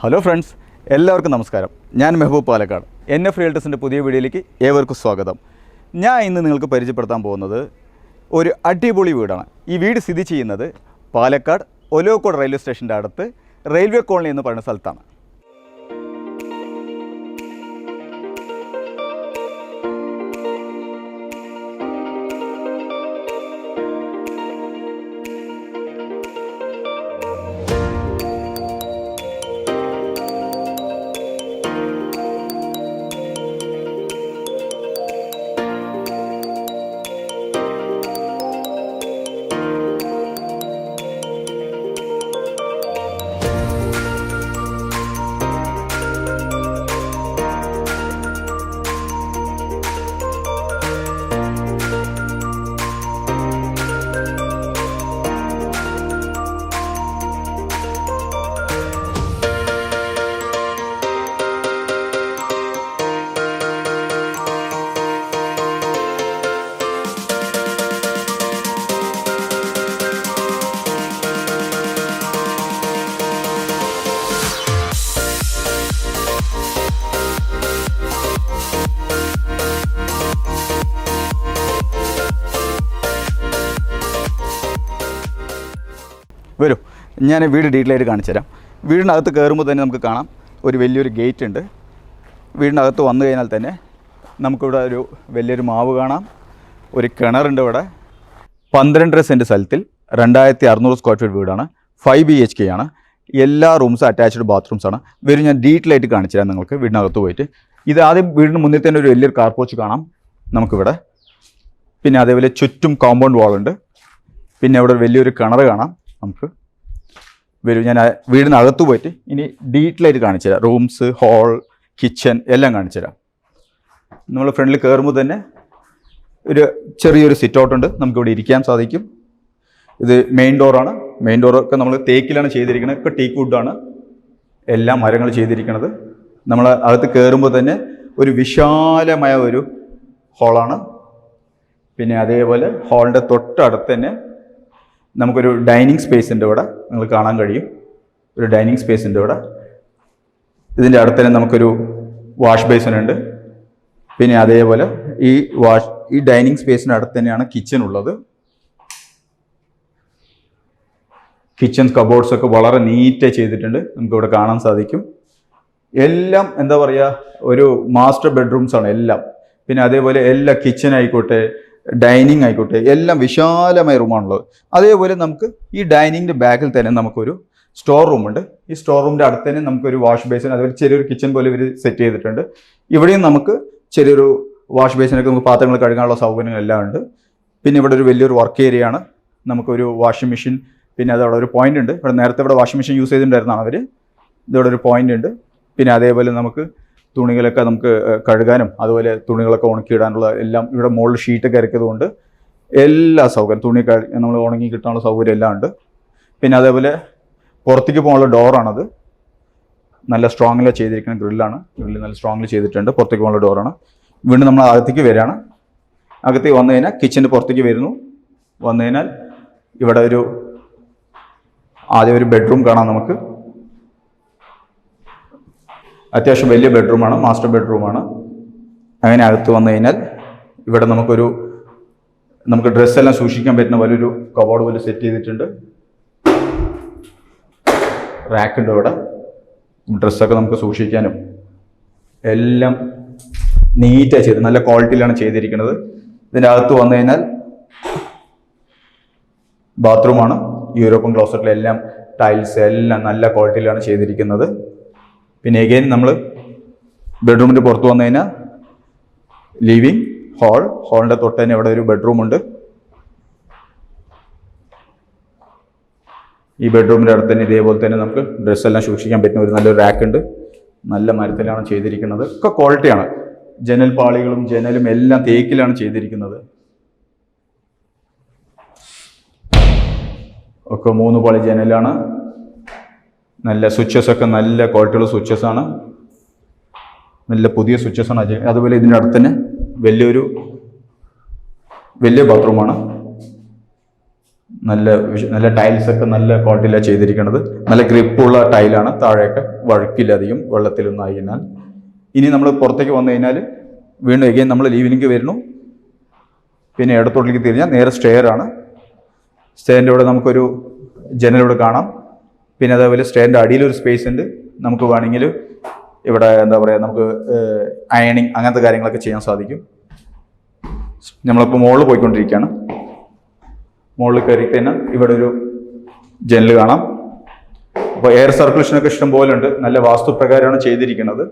Hello friends, എല്ലാവർക്കും നമസ്കാരം. ഞാൻ മെഹബൂബ് പാലക്കാട്. NF റിയൽറ്റേഴ്സിൻ്റെ പുതിയ വീഡിയോയിലേക്ക് ഏവർക്കും സ്വാഗതം. ഞാൻ ഇന്ന് നിങ്ങൾക്ക് പരിചയപ്പെടുത്താൻ പോകുന്നത് ഒരു അടിപൊളി വീടാണ്. ഈ വീട് സ്ഥിതി ചെയ്യുന്നത് പാലക്കാട് ഒലോക്കോട് റെയിൽവേ സ്റ്റേഷൻ്റെ അടുത്ത് റെയിൽവേ കോളനി എന്ന് പറയുന്ന സ്ഥലത്താണ്. വരും, ഞാൻ വീട് ഡീറ്റെയിൽ ആയിട്ട് കാണിച്ചു തരാം. വീടിനകത്ത് കയറുമ്പോൾ തന്നെ നമുക്ക് കാണാം ഒരു വലിയൊരു ഗേറ്റ് ഉണ്ട്. വീടിനകത്ത് വന്നു കഴിഞ്ഞാൽ തന്നെ നമുക്കിവിടെ ഒരു വലിയൊരു മാവ് കാണാം. ഒരു കിണറുണ്ട് ഇവിടെ. 12.5 സെൻറ്റ് സ്ഥലത്തിൽ 2600 സ്ക്വയർ ഫീറ്റ് വീടാണ്. 5 BHK ആണ്. എല്ലാ റൂംസും അറ്റാച്ച്ഡ് ബാത്റൂംസാണ്. വരും, ഞാൻ ഡീറ്റെയിൽ ആയിട്ട് കാണിച്ചു തരാം നിങ്ങൾക്ക് വീടിനകത്ത് പോയിട്ട്. ഇത് ആദ്യം വീടിന് മുന്നിൽ തന്നെ ഒരു വലിയൊരു കാർ പോർച്ച് കാണാം നമുക്കിവിടെ. പിന്നെ അതേപോലെ ചുറ്റും കോമ്പൗണ്ട് വാളുണ്ട്. പിന്നെ ഇവിടെ വലിയൊരു കിണർ കാണാം നമുക്ക്. വരും, ഞാൻ വീടിനകത്ത് പോയിട്ട് ഇനി ഡീറ്റെയിൽ ആയിട്ട് കാണിച്ചു തരാം. റൂംസ്, ഹാൾ, കിച്ചൺ എല്ലാം കാണിച്ചു തരാം. നമ്മൾ ഫ്രണ്ടിൽ കയറുമ്പോൾ തന്നെ ഒരു ചെറിയൊരു സിറ്റ് ഔട്ട് ഉണ്ട്, നമുക്കിവിടെ ഇരിക്കാൻ സാധിക്കും. ഇത് മെയിൻ ഡോറാണ്. മെയിൻ ഡോറൊക്കെ നമ്മൾ തേക്കിലാണ് ചെയ്തിരിക്കുന്നത്. ഒക്കെ ടീക്ക് വുഡാണ് എല്ലാ മരങ്ങൾ ചെയ്തിരിക്കുന്നത്. നമ്മൾ അകത്ത് കയറുമ്പോൾ തന്നെ ഒരു വിശാലമായ ഒരു ഹാളാണ്. പിന്നെ അതേപോലെ ഹാളിൻ്റെ തൊട്ടടുത്ത് തന്നെ നമുക്കൊരു ഡൈനിങ് സ്പേസ് ഉണ്ട് ഇവിടെ, നിങ്ങൾ കാണാൻ കഴിയും. ഒരു ഡൈനിങ് സ്പേസ് ഉണ്ട് ഇവിടെ. ഇതിൻ്റെ അടുത്ത് തന്നെ നമുക്കൊരു വാഷ് ബേസിൻ ഉണ്ട്. പിന്നെ അതേപോലെ ഈ ഡൈനിങ് സ്പേസിന് അടുത്ത് തന്നെയാണ് കിച്ചൺ ഉള്ളത്. കിച്ചൺ കബോർഡ്സ് ഒക്കെ വളരെ നീറ്റായി ചെയ്തിട്ടുണ്ട്, നമുക്കിവിടെ കാണാൻ സാധിക്കും. എല്ലാം എന്താ പറയുക, ഒരു മാസ്റ്റർ ബെഡ്റൂംസാണ് എല്ലാം. പിന്നെ അതേപോലെ എല്ലാ കിച്ചൺ ആയിക്കോട്ടെ, ഡൈനിങ് ആയിക്കോട്ടെ, എല്ലാം വിശാലമായ റൂമാണുള്ളത്. അതേപോലെ നമുക്ക് ഈ ഡൈനിങ്ങിൻ്റെ ബാക്കിൽ തന്നെ നമുക്കൊരു സ്റ്റോർ റൂമുണ്ട്. ഈ സ്റ്റോർ റൂമിൻ്റെ അടുത്ത് തന്നെ നമുക്കൊരു വാഷ് ബേസിൻ, അതുപോലെ ചെറിയൊരു കിച്ചൺ പോലെ ഇവർ സെറ്റ് ചെയ്തിട്ടുണ്ട്. ഇവിടെയും നമുക്ക് ചെറിയൊരു വാഷ് ബേസിനൊക്കെ നമുക്ക് പാത്രങ്ങൾ കഴുകാനുള്ള സൗകര്യങ്ങളെല്ലാം ഉണ്ട്. പിന്നെ ഇവിടെ ഒരു വലിയൊരു വർക്ക് ഏരിയ ആണ്. നമുക്കൊരു വാഷിംഗ് മെഷീൻ, പിന്നെ അതവിടെ ഒരു പോയിന്റ് ഉണ്ട്. ഇവിടെ നേരത്തെ ഇവിടെ വാഷിംഗ് മെഷീൻ യൂസ് ചെയ്തിട്ടുണ്ടായിരുന്നാണ് അവർ. ഇതവിടെ ഒരു പോയിന്റ് ഉണ്ട്. പിന്നെ അതേപോലെ നമുക്ക് തുണികളൊക്കെ നമുക്ക് കഴുകാനും അതുപോലെ തുണികളൊക്കെ ഉണക്കിയിടാനുള്ള എല്ലാം ഇവിടെ മുകളിൽ ഷീറ്റൊക്കെ ഇറക്കിയതുകൊണ്ട് എല്ലാ സൗകര്യം, തുണി നമ്മൾ ഉണങ്ങി കിട്ടാനുള്ള സൗകര്യം എല്ലാം ഉണ്ട്. പിന്നെ അതേപോലെ പുറത്തേക്ക് പോകാനുള്ള ഡോറാണത്. നല്ല സ്ട്രോങ്ങിൽ ചെയ്തിരിക്കുന്ന ഗ്രില്ലാണ്. ഗ്രില്ല് നല്ല സ്ട്രോങ്ങിൽ ചെയ്തിട്ടുണ്ട്. പുറത്തേക്ക് പോകാനുള്ള ഡോറാണ്. വീണ്ടും നമ്മൾ അകത്തേക്ക് വരികയാണ്. അകത്തേക്ക് വന്നു കഴിഞ്ഞാൽ കിച്ചൻ്റെ പുറത്തേക്ക് വരുന്നു. വന്നു കഴിഞ്ഞാൽ ഇവിടെ ആദ്യം ഒരു ബെഡ്റൂം കാണാം നമുക്ക്. അത്യാവശ്യം വലിയ ബെഡ്റൂമാണ്, മാസ്റ്റർ ബെഡ്റൂമാണ്. അങ്ങനെ അകത്ത് വന്നു കഴിഞ്ഞാൽ ഇവിടെ നമുക്ക് ഡ്രസ്സെല്ലാം സൂക്ഷിക്കാൻ പറ്റുന്ന വലിയൊരു കബോർഡ് പോലെ സെറ്റ് ചെയ്തിട്ടുണ്ട്. റാക്കുണ്ട് ഇവിടെ. ഡ്രസ്സൊക്കെ നമുക്ക് സൂക്ഷിക്കാനും എല്ലാം നീറ്റായി ചെയ്ത് നല്ല ക്വാളിറ്റിയിലാണ് ചെയ്തിരിക്കുന്നത്. ഇതിൻ്റെ അകത്ത് വന്നു കഴിഞ്ഞാൽ ബാത്റൂമാണ്. യൂറോപ്യൻ ക്ലോസറ്റിലെല്ലാം ടൈൽസ് എല്ലാം നല്ല ക്വാളിറ്റിയിലാണ് ചെയ്തിരിക്കുന്നത്. പിന്നെ എഗെയിൻ നമ്മൾ ബെഡ്റൂമിൻ്റെ പുറത്ത് വന്നു കഴിഞ്ഞാൽ ലിവിങ് ഹാളിൻ്റെ തൊട്ട് തന്നെ ഇവിടെ ഒരു ബെഡ്റൂമുണ്ട്. ഈ ബെഡ്റൂമിൻ്റെ അടുത്ത് തന്നെ ഇതേപോലെ തന്നെ നമുക്ക് ഡ്രസ്സെല്ലാം സൂക്ഷിക്കാൻ പറ്റുന്ന ഒരു നല്ലൊരു റാക്ക് ഉണ്ട്. നല്ല മരത്തിലാണ് ചെയ്തിരിക്കുന്നത്. ഒക്കെ ക്വാളിറ്റിയാണ്. ജനൽ പാളികളും ജനലും എല്ലാം തേക്കിലാണ് ചെയ്തിരിക്കുന്നത്. ഒക്കെ 3 പാളി ജനലാണ്. നല്ല സ്വിച്ചസ് ഒക്കെ നല്ല ക്വാളിറ്റിയുള്ള സ്വിച്ചസ് ആണ്. നല്ല പുതിയ സ്വിച്ചസ് ആണ്. അതുപോലെ ഇതിൻ്റെ അടുത്ത് തന്നെ വലിയ ബാത്റൂമാണ്. നല്ല ടൈൽസൊക്കെ നല്ല ക്വാളിറ്റിയിലാണ് ചെയ്തിരിക്കുന്നത്. നല്ല ഗ്രിപ്പുള്ള ടൈലാണ്. താഴെയൊക്കെ വഴുക്കില്ല അധികം വെള്ളത്തിലൊന്നും ആയി കഴിഞ്ഞാൽ. ഇനി നമ്മൾ പുറത്തേക്ക് വന്നു കഴിഞ്ഞാൽ വീണ്ടും എഗെയിൻ നമ്മൾ ലീവിലേക്ക് വരുന്നു. പിന്നെ ഇടത്തോട്ടേക്ക് തിരിഞ്ഞാൽ നേരെ സ്റ്റെയർ ആണ്. സ്റ്റെയറിൻ്റെ ഇവിടെ നമുക്കൊരു ജനലിവിടെ കാണാം. പിന്നെ അതേപോലെ സ്റ്റെയറിൻ്റെ അടിയിലൊരു സ്പേസ് ഉണ്ട്. നമുക്ക് വേണമെങ്കിൽ ഇവിടെ എന്താ പറയുക, നമുക്ക് അയണിങ് അങ്ങനത്തെ കാര്യങ്ങളൊക്കെ ചെയ്യാൻ സാധിക്കും. നമ്മളിപ്പോൾ മുകളിൽ പോയിക്കൊണ്ടിരിക്കുകയാണ്. മുകളിൽ കയറി കഴിഞ്ഞാൽ ഇവിടെ ഒരു ജനൽ കാണാം. അപ്പോൾ എയർ സർക്കുലേഷനൊക്കെ ഇഷ്ടം പോലെ ഉണ്ട്. നല്ല വാസ്തുപ്രകാരമാണ് ചെയ്തിരിക്കുന്നത്.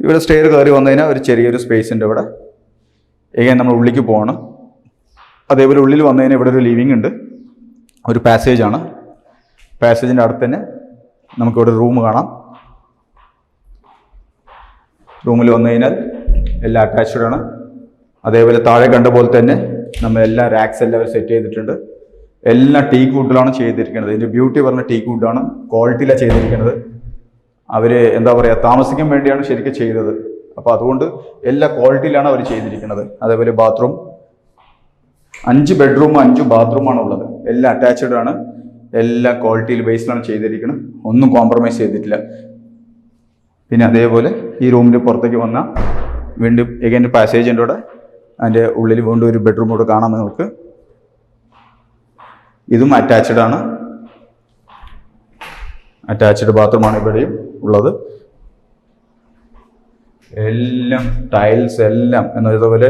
ഇവിടെ സ്റ്റെയർ കയറി വന്നു കഴിഞ്ഞാൽ ഒരു ചെറിയൊരു സ്പേസ് ഉണ്ട് ഇവിടെ. എഗെയിൻ നമ്മൾ ഉള്ളിലേക്ക് പോകണം. അതേപോലെ ഉള്ളിൽ വന്നു കഴിഞ്ഞാൽ ഇവിടെ ഒരു ലിവിങ് ഉണ്ട്, ഒരു പാസേജാണ്. പാസേജിൻ്റെ അടുത്ത് തന്നെ നമുക്കിവിടെ റൂം കാണാം. റൂമിൽ വന്നു കഴിഞ്ഞാൽ എല്ലാം അറ്റാച്ച്ഡ് ആണ്. അതേപോലെ താഴെ കണ്ട പോലെ തന്നെ നമ്മൾ എല്ലാ റാക്സ് എല്ലാം സെറ്റ് ചെയ്തിട്ടുണ്ട്. എല്ലാം ടീക്ക് വുഡിലാണ് ചെയ്തിരിക്കുന്നത്. ഇതിൻ്റെ ബ്യൂട്ടി പറഞ്ഞ ടീക്ക് വുഡാണ്, ക്വാളിറ്റിയിലാണ് ചെയ്തിരിക്കുന്നത്. അവർ എന്താ പറയുക, താമസിക്കാൻ വേണ്ടിയാണ് ശരിക്കും ചെയ്തത്. അപ്പോൾ അതുകൊണ്ട് എല്ലാ ക്വാളിറ്റിയിലാണ് അവർ ചെയ്തിരിക്കുന്നത്. അതേപോലെ ബാത്റൂം 5 ബെഡ്റൂമും 5 ബാത്റൂമാണ് ഉള്ളത്. എല്ലാം അറ്റാച്ച്ഡ് ആണ്. എല്ലാ ക്വാളിറ്റിയിൽ ബേസിലാണ് ചെയ്തിരിക്കുന്നത്. ഒന്നും കോംപ്രമൈസ് ചെയ്തിട്ടില്ല. പിന്നെ അതേപോലെ ഈ റൂമിൻ്റെ പുറത്തേക്ക് വന്നാൽ വീണ്ടും എഗൈൻ പാസേജിൻ്റെ കൂടെ അതിൻ്റെ ഉള്ളിൽ വീണ്ടും ഒരു ബെഡ്റൂം കൂടെ കാണാം നിങ്ങൾക്ക്. ഇതും അറ്റാച്ച്ഡ് ആണ്. അറ്റാച്ച്ഡ് ബാത്റൂമാണ് ഇവിടെയും ഉള്ളത്. എല്ലാം ടൈൽസ് എല്ലാം എന്നതുപോലെ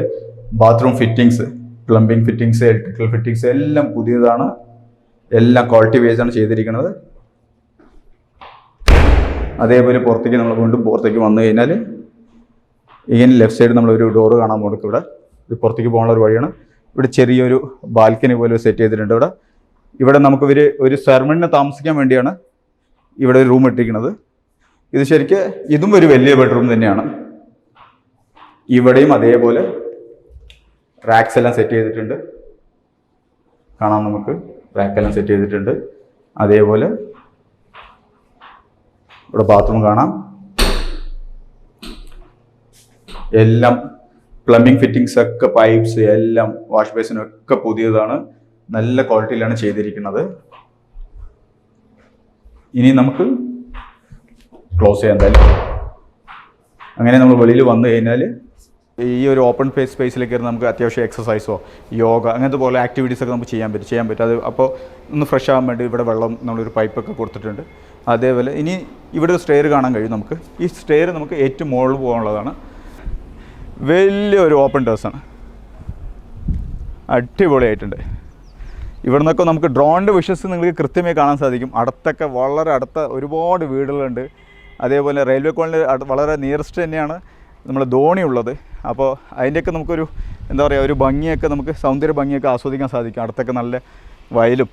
bathroom fittings, plumbing fittings, electrical fittings എല്ലാം പുതിയതാണ്. എല്ലാം ക്വാളിറ്റി വൈസാണ് ചെയ്തിരിക്കുന്നത്. അതേപോലെ പുറത്തേക്ക് നമ്മൾ വീണ്ടും പുറത്തേക്ക് വന്നു കഴിഞ്ഞാൽ ഇങ്ങനെ ലെഫ്റ്റ് സൈഡ് നമ്മളൊരു ഡോറ് കാണാൻ പോകും. ഇവിടെ ഇത് പുറത്തേക്ക് പോകാനുള്ള ഒരു വഴിയാണ്. ഇവിടെ ചെറിയൊരു ബാൽക്കണി പോലെ സെറ്റ് ചെയ്തിട്ടുണ്ട്. ഇവിടെ നമുക്ക് ഒരു സെർമണിന് താമസിക്കാൻ വേണ്ടിയാണ് ഇവിടെ ഒരു റൂം ഇട്ടിരിക്കുന്നത്. ഇത് ശരിക്കും ഇതും ഒരു വലിയ ബെഡ്റൂം തന്നെയാണ്. ഇവിടെയും അതേപോലെ റാക്സ് എല്ലാം സെറ്റ് ചെയ്തിട്ടുണ്ട്. കാണാം നമുക്ക് റാക്കെല്ലാം സെറ്റ് ചെയ്തിട്ടുണ്ട്. അതേപോലെ ഇവിടെ ബാത്റൂം കാണാം. എല്ലാം പ്ലംബിംഗ് ഫിറ്റിങ്സ് ഒക്കെ, പൈപ്സ് എല്ലാം, വാഷ് ബേസിനും ഒക്കെ പുതിയതാണ്. നല്ല ക്വാളിറ്റിയിലാണ് ചെയ്തിരിക്കുന്നത്. ഇനി നമുക്ക് ക്ലോസ് ചെയ്യാൻ എന്തായാലും. അങ്ങനെ നമ്മൾ വെളിയിൽ വന്നു കഴിഞ്ഞാൽ ഈ ഒരു ഓപ്പൺ സ്പേസിലേക്ക് നമുക്ക് അത്യാവശ്യം എക്സസൈസോ യോഗ അങ്ങനത്തെ പോലെ ആക്ടിവിറ്റീസൊക്കെ നമുക്ക് ചെയ്യാൻ പറ്റും. അത് അപ്പോൾ ഒന്ന് ഫ്രഷ് ആകാൻ വേണ്ടി ഇവിടെ വെള്ളം നമ്മളൊരു പൈപ്പൊക്കെ കൊടുത്തിട്ടുണ്ട്. അതേപോലെ ഇനി ഇവിടെ ഒരു സ്റ്റെയർ കാണാൻ കഴിയും നമുക്ക്. ഈ സ്റ്റെയർ നമുക്ക് ഏറ്റവും മുകളിൽ പോകാനുള്ളതാണ്. വലിയൊരു ഓപ്പൺ ടെറസാണ്, അടിപൊളിയായിട്ടുണ്ട്. ഇവിടെ നിന്നൊക്കെ നമുക്ക് ഡ്രോണിൻ്റെ വിഷ്വൽസ് നിങ്ങൾക്ക് കൃത്യമായി കാണാൻ സാധിക്കും. അടുത്തൊക്കെ വളരെ അടുത്ത ഒരുപാട് വീടുകളുണ്ട്. അതേപോലെ റെയിൽവേ കോളനി വളരെ നിയറസ്റ്റ് തന്നെയാണ് നമ്മൾ ധോണി ഉള്ളത്. അപ്പോൾ അതിൻ്റെയൊക്കെ നമുക്കൊരു എന്താ പറയുക, ഒരു ഭംഗിയൊക്കെ, നമുക്ക് സൗന്ദര്യ ഭംഗിയൊക്കെ ആസ്വദിക്കാൻ സാധിക്കും. അടുത്തൊക്കെ നല്ല വയലും.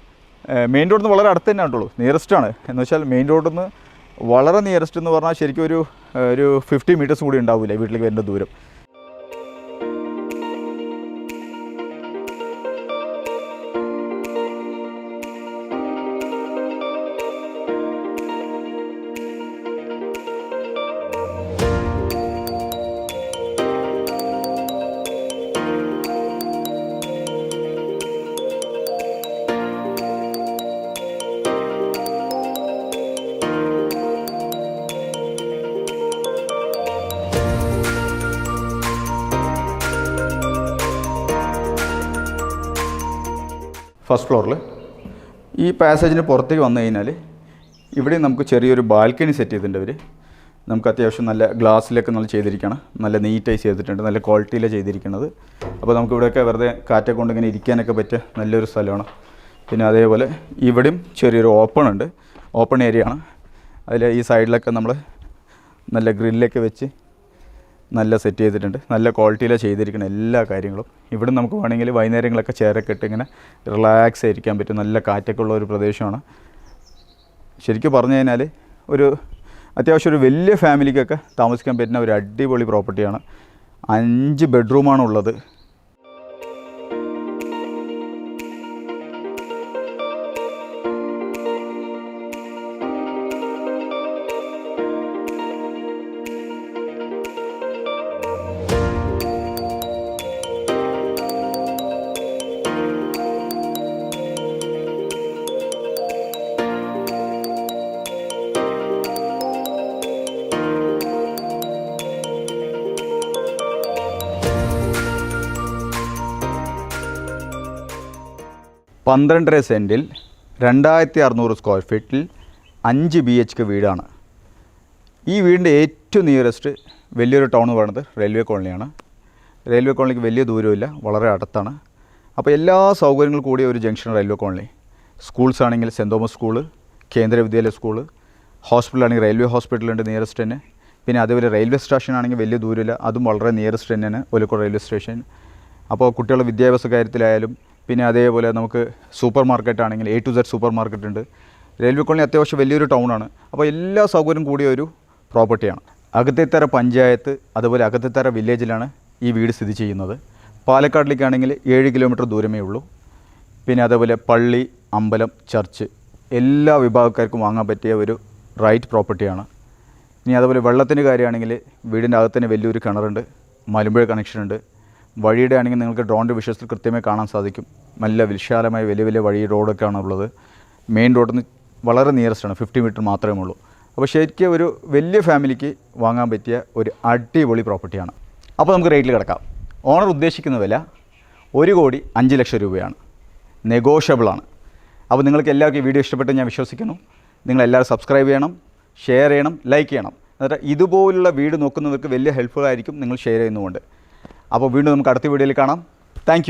മെയിൻ റോഡിൽ നിന്ന് വളരെ അടുത്ത് തന്നെ ഉള്ളൂ, നിയറസ്റ്റാണ്. എന്ന് വെച്ചാൽ മെയിൻ റോഡിൽ നിന്ന് വളരെ നിയറസ്റ്റ് എന്ന് പറഞ്ഞാൽ ശരിക്കും ഒരു 50 മീറ്റേഴ്സ് കൂടി ഉണ്ടാവില്ല വീട്ടിലേക്ക് വരുന്ന ദൂരം. ഫസ്റ്റ് ഫ്ലോറിൽ ഈ പാസേജിന് പുറത്തേക്ക് വന്നു കഴിഞ്ഞാൽ ഇവിടെ നമുക്ക് ചെറിയൊരു ബാൽക്കണി സെറ്റ് ചെയ്തിട്ടുണ്ട് അവർ. നമുക്ക് അത്യാവശ്യം നല്ല ഗ്ലാസ്സിലൊക്കെ നല്ല ചെയ്തിരിക്കണം, നല്ല നീറ്റായി ചെയ്തിട്ടുണ്ട്, നല്ല ക്വാളിറ്റിയിലാണ് ചെയ്തിരിക്കുന്നത്. അപ്പോൾ നമുക്ക് ഇവിടെയൊക്കെ വെറുതെ കാറ്റൊക്കെ കൊണ്ട് ഇങ്ങനെ ഇരിക്കാനൊക്കെ പറ്റിയ നല്ലൊരു സ്ഥലമാണ്. പിന്നെ അതേപോലെ ഇവിടെയും ചെറിയൊരു ഓപ്പൺ ഏരിയ ആണ്. അതിൽ ഈ സൈഡിലൊക്കെ നമ്മൾ നല്ല ഗ്രില്ലൊക്കെ വെച്ച് നല്ല സെറ്റ് ചെയ്തിട്ടുണ്ട്. നല്ല ക്വാളിറ്റിയിലാണ് ചെയ്തിരിക്കുന്ന എല്ലാ കാര്യങ്ങളും. ഇവിടെ നമുക്ക് വേണമെങ്കിൽ വൈകുന്നേരങ്ങളൊക്കെ ചെയറൊക്കെ ഇട്ട് ഇങ്ങനെ റിലാക്സ് ആയിരിക്കാൻ പറ്റും. നല്ല കാറ്റൊക്കെ ഉള്ള ഒരു പ്രദേശമാണ്. ശരിക്കും പറഞ്ഞു കഴിഞ്ഞാൽ അത്യാവശ്യം ഒരു വലിയ ഫാമിലിക്കൊക്കെ താമസിക്കാൻ പറ്റുന്ന ഒരു അടിപൊളി പ്രോപ്പർട്ടിയാണ്. 5 ബെഡ്റൂമാണ് ഉള്ളത്. 12.5 സെൻറ്റിൽ 2600 സ്ക്വയർ ഫീറ്റിൽ 5 BHK വീടാണ്. ഈ വീടിൻ്റെ ഏറ്റവും നിയറസ്റ്റ് വലിയൊരു ടൗൺ പറയുന്നത് റെയിൽവേ കോളനിയാണ്. റെയിൽവേ കോളനിക്ക് വലിയ ദൂരമില്ല, വളരെ അടുത്താണ്. അപ്പോൾ എല്ലാ സൗകര്യങ്ങളും കൂടിയ ഒരു ജംഗ്ഷൻ റെയിൽവേ കോളനി. സ്കൂൾസ് ആണെങ്കിൽ സെൻറ് തോമസ് സ്കൂള്, കേന്ദ്രീയ വിദ്യാലയ സ്കൂള്, ഹോസ്പിറ്റലാണെങ്കിൽ റെയിൽവേ ഹോസ്പിറ്റലുണ്ട് നിയറസ്റ്റ് തന്നെ. പിന്നെ അതേപോലെ റെയിൽവേ സ്റ്റേഷൻ ആണെങ്കിൽ വലിയ ദൂരമില്ല, അതും വളരെ നിയറസ്റ്റ് തന്നെയാണ് ഒലക്കോട് റെയിൽവേ സ്റ്റേഷൻ. അപ്പോൾ കുട്ടികളുടെ വിദ്യാഭ്യാസ കാര്യത്തിലായാലും പിന്നെ അതേപോലെ നമുക്ക് സൂപ്പർ മാർക്കറ്റ് ആണെങ്കിൽ A to Z super market ഉണ്ട്. റെയിൽവേ കോളനി അത്യാവശ്യം വലിയൊരു ടൗണാണ്. അപ്പോൾ എല്ലാ സൗകര്യം കൂടിയ ഒരു പ്രോപ്പർട്ടിയാണ്. അകത്തേത്തറ പഞ്ചായത്ത് അതുപോലെ അകത്തേത്തറ വില്ലേജിലാണ് ഈ വീട് സ്ഥിതി ചെയ്യുന്നത്. പാലക്കാടിലേക്കാണെങ്കിൽ 7 കിലോമീറ്റർ ദൂരമേ ഉള്ളൂ. പിന്നെ അതേപോലെ പള്ളി, അമ്പലം, ചർച്ച് എല്ലാ വിഭാഗക്കാർക്കും വാങ്ങാൻ പറ്റിയ ഒരു റൈറ്റ് പ്രോപ്പർട്ടിയാണ്. ഇനി അതുപോലെ വെള്ളത്തിൻ്റെ കാര്യമാണെങ്കിൽ വീടിൻ്റെ അകത്ത് തന്നെ വലിയൊരു കിണറുണ്ട്, മലമ്പുഴ കണക്ഷനുണ്ട്. വഴിയുടെ ആണെങ്കിൽ നിങ്ങൾക്ക് ഡ്രോണിൻ്റെ വിഷ്വൽസിൽ കൃത്യമായി കാണാൻ സാധിക്കും. നല്ല വിശാലമായ വലിയ വലിയ വഴി റോഡൊക്കെയാണ് ഉള്ളത്. മെയിൻ റോഡിൽ നിന്ന് വളരെ നിയറസ്റ്റാണ്, 50 മീറ്റർ മാത്രമേ ഉള്ളൂ. അപ്പോൾ ശരിക്കും ഒരു വലിയ ഫാമിലിക്ക് വാങ്ങാൻ പറ്റിയ ഒരു അടിപൊളി പ്രോപ്പർട്ടിയാണ്. അപ്പോൾ നമുക്ക് റേറ്റിൽ കിടക്കാം. ഓണർ ഉദ്ദേശിക്കുന്ന വില 1,05,00,000 രൂപയാണ്. നെഗോഷ്യബിളാണ്. അപ്പോൾ നിങ്ങൾക്ക് എല്ലാവർക്കും ഈ വീഡിയോ ഇഷ്ടപ്പെട്ട് ഞാൻ വിശ്വസിക്കുന്നു. നിങ്ങളെല്ലാവരും സബ്സ്ക്രൈബ് ചെയ്യണം, ഷെയർ ചെയ്യണം, ലൈക്ക് ചെയ്യണം. എന്നിട്ട് ഇതുപോലുള്ള വീട് നോക്കുന്നവർക്ക് വലിയ ഹെൽപ്ഫുൾ ആയിരിക്കും നിങ്ങൾ ഷെയർ ചെയ്യുന്നതുകൊണ്ട്. അപ്പോൾ വീണ്ടും നമുക്ക് അടുത്ത വീഡിയോയിൽ കാണാം. താങ്ക്